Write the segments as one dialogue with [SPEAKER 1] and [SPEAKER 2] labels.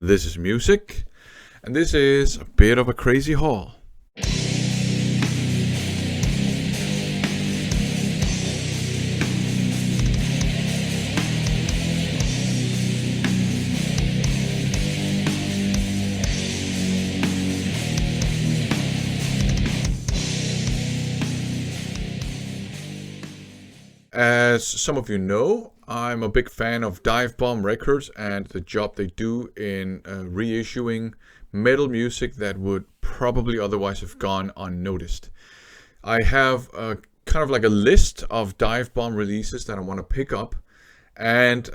[SPEAKER 1] This is music, and this is a bit of a crazy haul. As some of you know, I'm a big fan of Divebomb Records and the job they do in reissuing metal music that would probably otherwise have gone unnoticed. I have kind of like a list of Divebomb releases that I want to pick up, and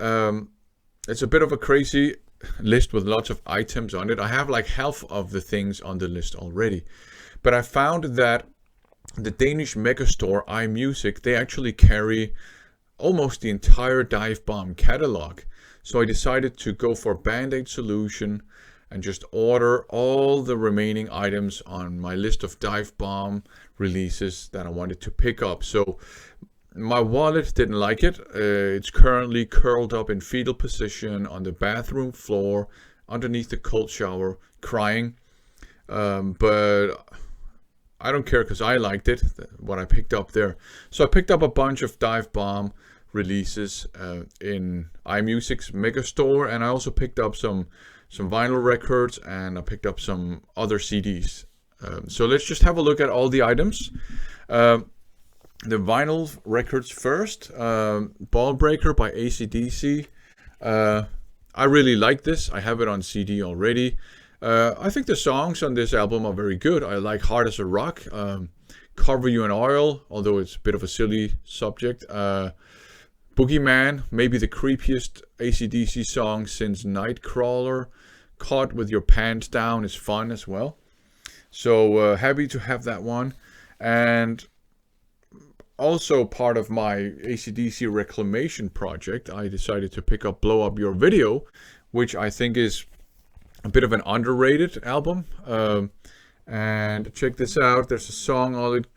[SPEAKER 1] it's a bit of a crazy list with lots of items on it. I have like half of the things on the list already, but I found that the Danish megastore iMusic, they actually carry almost the entire Divebomb catalog. So I decided to go for a band-aid solution and just order all the remaining items on my list of Divebomb releases that I wanted to pick up. So my wallet didn't like it. It's currently curled up in fetal position on the bathroom floor underneath the cold shower, crying. But I don't care because I liked it, what I picked up there. So I picked up a bunch of Divebomb releases in iMusic's Megastore, and I also picked up some vinyl records, and I picked up some other CDs. So let's just have a look at all the items. The vinyl records first. Ball Breaker by AC/DC. I really like this. I have it on CD already. I think the songs on this album are very good. I like Hard as a Rock, Cover You in Oil, although it's a bit of a silly subject. Boogeyman, maybe the creepiest AC/DC song since Nightcrawler. Caught with Your Pants Down is fun as well. So happy to have that one. And also part of my AC/DC reclamation project, I decided to pick up Blow Up Your Video, which I think is a bit of an underrated album. And check this out. There's a song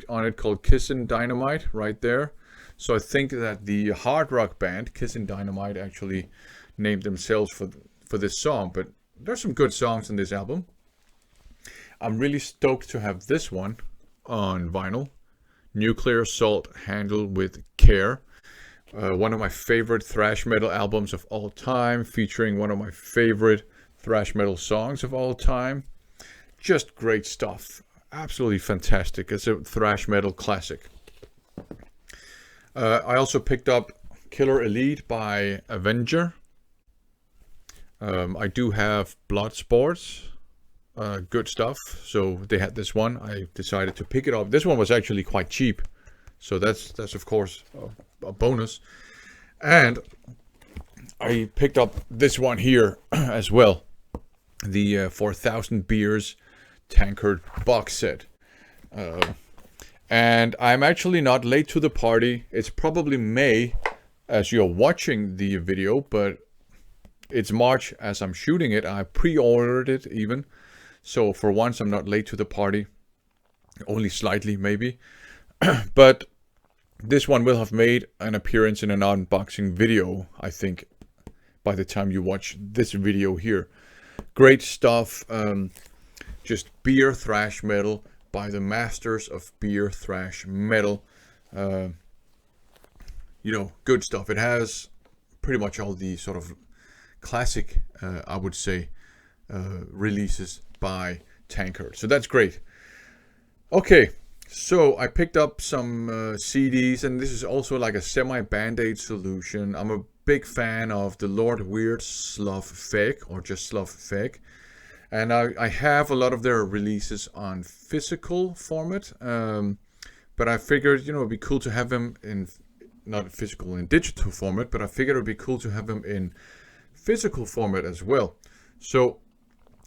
[SPEAKER 1] on it called Kissin' Dynamite right there. So I think that the hard rock band Kissin' Dynamite actually named themselves for this song. But there's some good songs in this album. I'm really stoked to have this one on vinyl. Nuclear Assault Handled with Care. One of my favorite thrash metal albums of all time, featuring one of my favorite thrash metal songs of all time. Just great stuff. Absolutely fantastic. It's a thrash metal classic. I also picked up Killer Elite by Avenger. I do have Bloodsports. Good stuff. So they had this one. I decided to pick it up. This one was actually quite cheap. So that's of course a bonus. And I picked up this one here as well. The 4,000 Beers Tankard box set. And I'm actually not late to the party. It's probably May as you're watching the video, but it's March as I'm shooting it. I pre-ordered it even. So for once I'm not late to the party. Only slightly maybe. But this one will have made an appearance in an unboxing video, I think, by the time you watch this video here. Great stuff. Just beer thrash metal by the masters of beer thrash metal. Good stuff. It has pretty much all the sort of classic, I would say, releases by Tankard. So that's great. Okay, so I picked up some CDs, and this is also like a semi-band-aid solution. I'm a big fan of the Lord Weird Slough Feg, or just Slough Feg. And I have a lot of their releases on physical format. But I figured, it'd be cool to have them in, not physical in digital format, but I figured it'd be cool to have them in physical format as well. So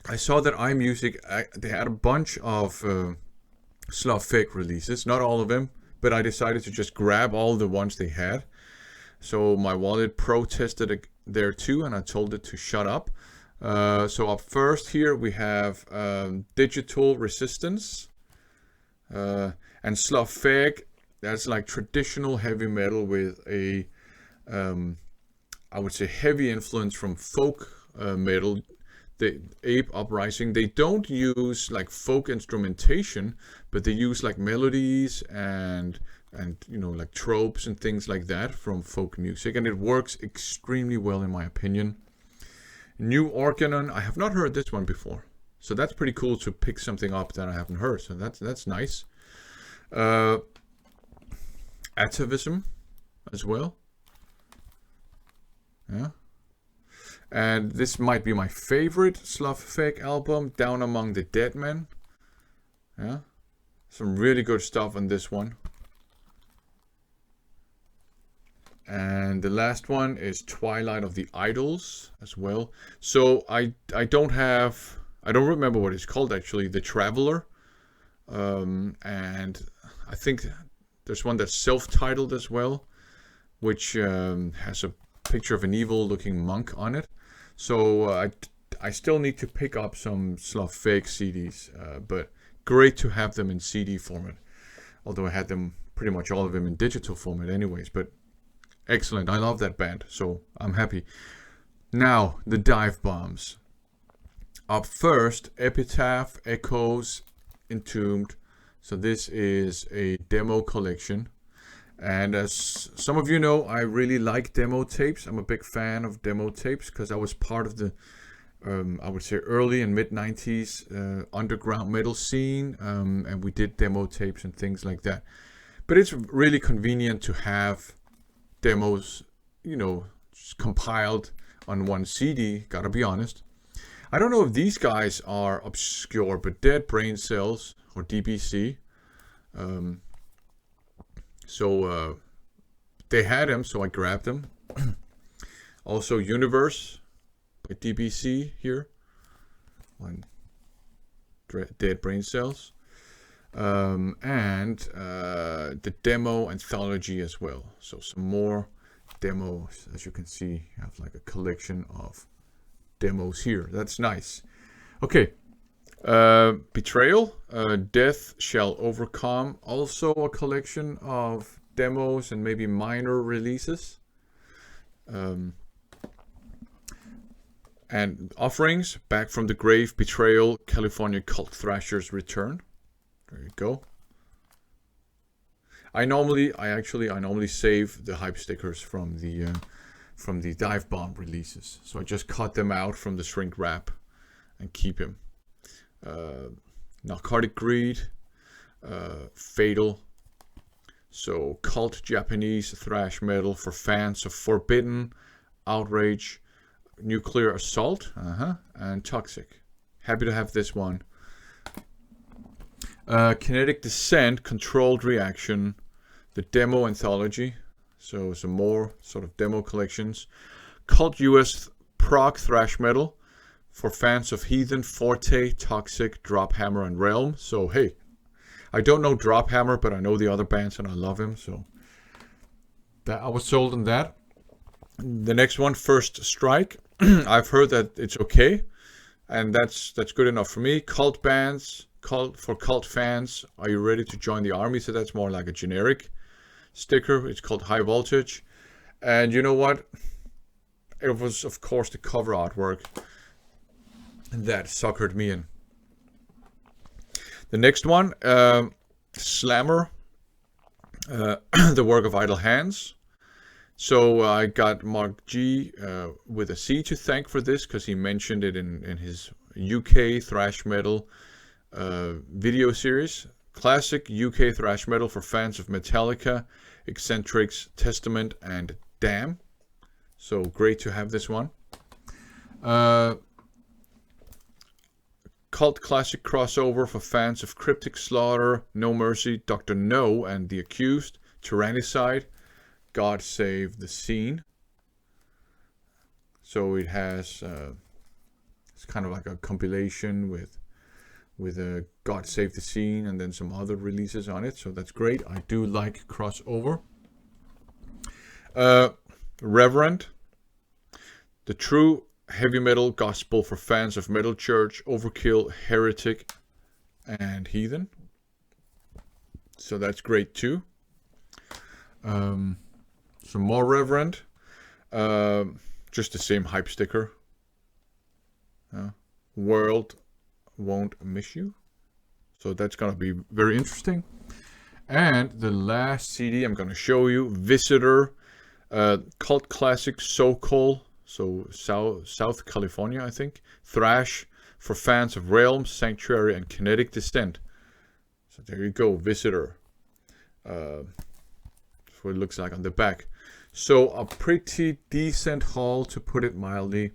[SPEAKER 1] I saw that iMusic, they had a bunch of Slough Feg releases, not all of them, but I decided to just grab all the ones they had. So my wallet protested there too, and I told it to shut up. So up first here we have Digital Resistance and Slough Feg. That's like traditional heavy metal with a I would say heavy influence from folk metal. The Ape Uprising, they don't use like folk instrumentation, but they use like melodies and you know, like tropes and things like that from folk music, and it works extremely well in my opinion. New Organon, I have not heard this one before, so that's pretty cool to pick something up that I haven't heard. So that's nice. Atavism as well. Yeah. And this might be my favorite Slough Feg album, Down Among the Deadmen. Yeah. Some really good stuff on this one. And the last one is Twilight of the Idols as well. So I don't remember what it's called actually, The Traveler. And I think there's one that's self-titled as well, which has a picture of an evil looking monk on it. So I still need to pick up some Slough Feg CDs, but great to have them in CD format. Although I had them, pretty much all of them in digital format anyways, but excellent. I love that band, so I'm happy. Now, the Divebombs. Up first, Epitaph, Echoes, Entombed. So this is a demo collection. And as some of you know, I really like demo tapes. I'm a big fan of demo tapes because I was part of the, I would say, early and mid-90s underground metal scene. And we did demo tapes and things like that. But it's really convenient to have demos, you know, compiled on one CD, gotta be honest. I don't know if these guys are obscure, but Dead Brain Cells, or DBC, they had them, so I grabbed them. Also Universe by DBC here on Dead Brain Cells. And the demo anthology as well. So some more demos. As you can see, you have like a collection of demos here. That's nice. Okay. Betrayal, Death Shall Overcome. Also a collection of demos and maybe minor releases. And Offerings, Back from the Grave, Betrayal, California Cult Thrashers Return. There you go. I normally save the hype stickers from the Divebomb releases. So I just cut them out from the shrink wrap and keep him. Narcotic Greed, Fatal. So cult Japanese thrash metal for fans of Forbidden, Outrage, Nuclear Assault, and Toxic. Happy to have this one. Kinetic Descent, Controlled Reaction, the demo anthology, so some more sort of demo collections. Cult US prog thrash metal for fans of Heathen, Forte, Toxic, Drophammer, and Realm. So hey, I don't know Drophammer, but I know the other bands and I love him. So that I was sold on that. The next one, First Strike. I've heard that it's okay, and that's good enough for me. Cult bands. For cult fans, are you ready to join the army? So that's more like a generic sticker. It's called High Voltage. And you know what? It was, of course, the cover artwork that suckered me in. The next one, Slammer, The Work of Idle Hands. So I got Mark G with a C to thank for this because he mentioned it in his UK thrash metal video series. Classic UK thrash metal for fans of Metallica, Eccentrics, Testament, and Damn. So great to have this one. Cult classic crossover for fans of Cryptic Slaughter, No Mercy, Dr. No, and The Accused, Tyrannicide, God Save the Scene. So it has it's kind of like a compilation with a God Save the Scene and then some other releases on it. So that's great. I do like crossover. Reverend, the true heavy metal gospel for fans of Metal Church, Overkill, Heretic, and Heathen. So that's great too. Some more Reverend. Just the same hype sticker. World Won't Miss You. So that's going to be very interesting. And the last CD I'm going to show you, Visitor, cult classic SoCal, so South California, I think. Thrash for fans of Realms, Sanctuary, and Kinetic Descent. So there you go, Visitor. That's what it looks like on the back. So a pretty decent haul, to put it mildly.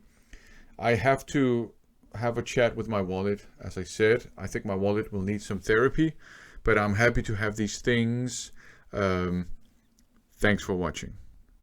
[SPEAKER 1] I have to have a chat with my wallet. As I said, I think my wallet will need some therapy, but I'm happy to have these things. Thanks for watching.